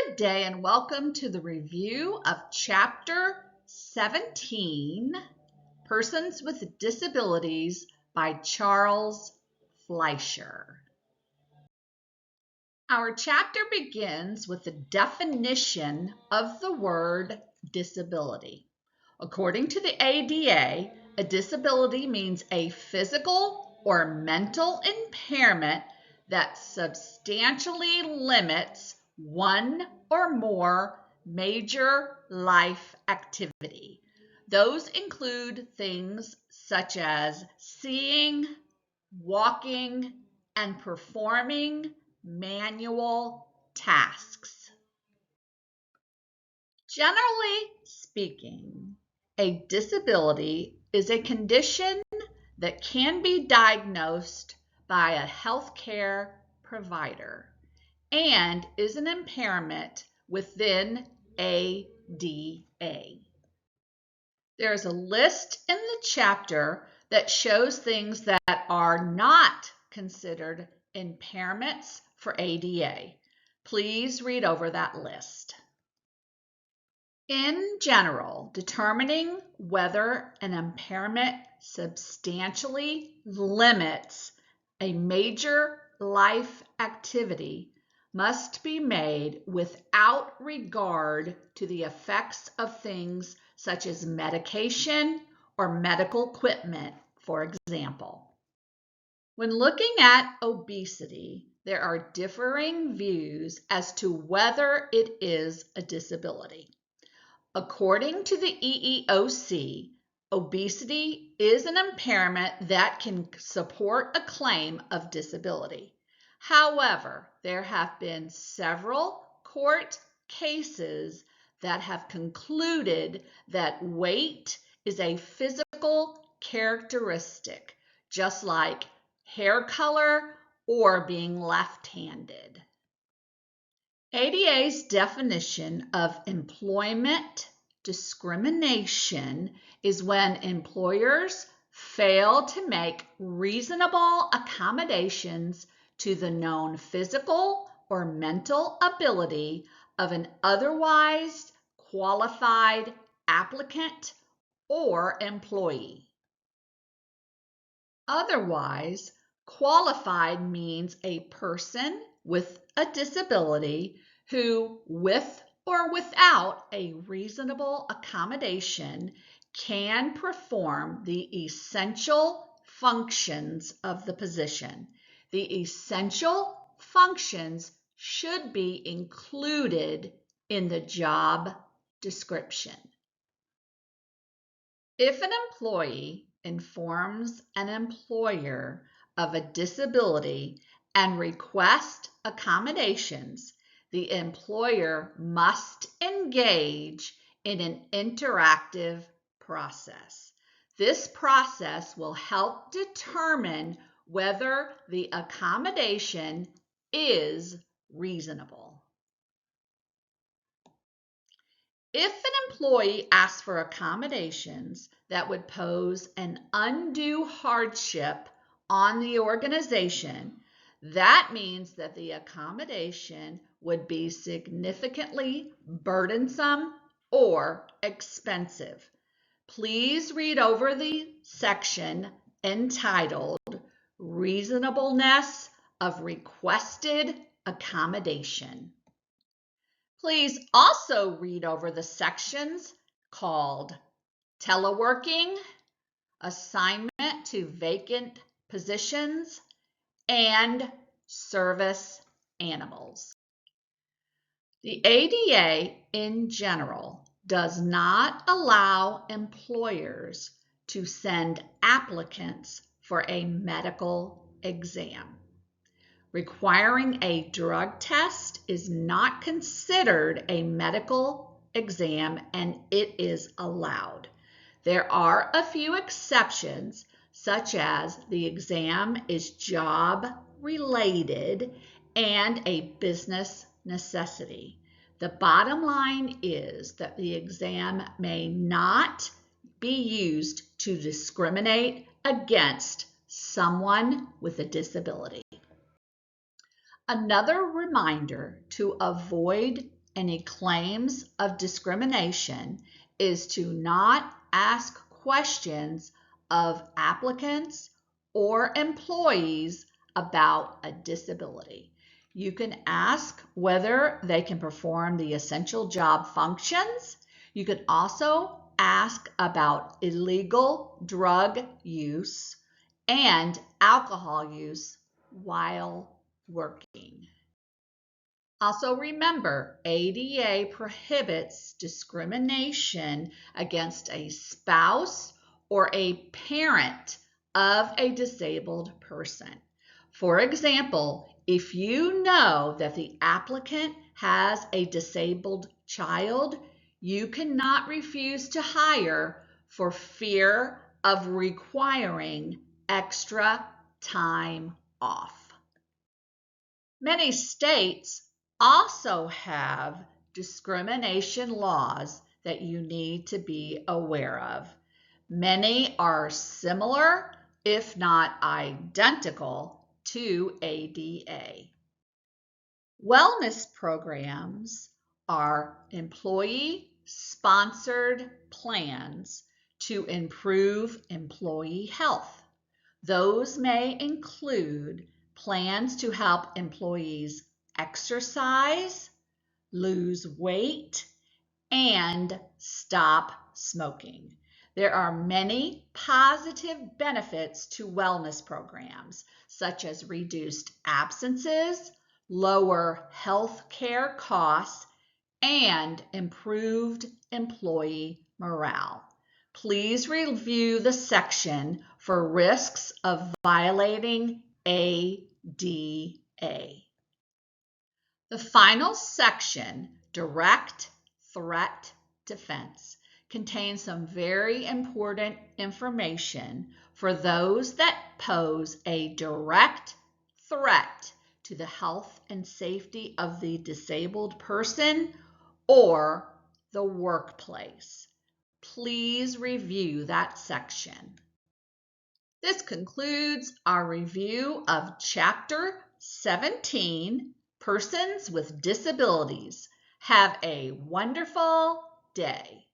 Good day and welcome to the review of Chapter 17, Persons with Disabilities by Charles Fleischer. Our chapter begins with the definition of the word disability. According to the ADA, a disability means a physical or mental impairment that substantially limits one or more major life activity. Those include things such as seeing, walking, and performing manual tasks. Generally speaking, a disability is a condition that can be diagnosed by a healthcare provider and is an impairment within ADA. There's a list in the chapter that shows things that are not considered impairments for ADA. Please read over that list. In general, determining whether an impairment substantially limits a major life activity must be made without regard to the effects of things such as medication or medical equipment, for example. When looking at obesity, there are differing views as to whether it is a disability. According to the EEOC, obesity is an impairment that can support a claim of disability. However, there have been several court cases that have concluded that weight is a physical characteristic, just like hair color or being left-handed. ADA's definition of employment discrimination is when employers fail to make reasonable accommodations to the known physical or mental ability of an otherwise qualified applicant or employee. Otherwise qualified means a person with a disability who, with or without a reasonable accommodation, can perform the essential functions of the position. The essential functions should be included in the job description. If an employee informs an employer of a disability and requests accommodations, the employer must engage in an interactive process. This process will help determine whether the accommodation is reasonable. If an employee asks for accommodations that would pose an undue hardship on the organization, that means that the accommodation would be significantly burdensome or expensive. Please read over the section entitled Reasonableness of Requested Accommodation. Please also read over the sections called Teleworking, Assignment to Vacant Positions, and Service Animals. The ADA in general does not allow employers to send applicants for a medical exam. Requiring a drug test is not considered a medical exam and it is allowed. There are a few exceptions, such as the exam is job related and a business necessity. The bottom line is that the exam may not be used to discriminate against someone with a disability. Another reminder to avoid any claims of discrimination is to not ask questions of applicants or employees about a disability. You can ask whether they can perform the essential job functions. You can also ask about illegal drug use and alcohol use while working. Also remember, ADA prohibits discrimination against a spouse or a parent of a disabled person. For example, if you know that the applicant has a disabled child, you cannot refuse to hire for fear of requiring extra time off. Many states also have discrimination laws that you need to be aware of. Many are similar, if not identical, to ADA. Wellness programs are employee-sponsored plans to improve employee health. Those may include plans to help employees exercise, lose weight, and stop smoking. There are many positive benefits to wellness programs, such as reduced absences, lower health care costs, and improved employee morale. Please review the section for risks of violating ADA. The final section, Direct Threat Defense, contains some very important information for those that pose a direct threat to the health and safety of the disabled person or the workplace. Please review that section. This concludes our review of Chapter 17, Persons with Disabilities. Have a wonderful day.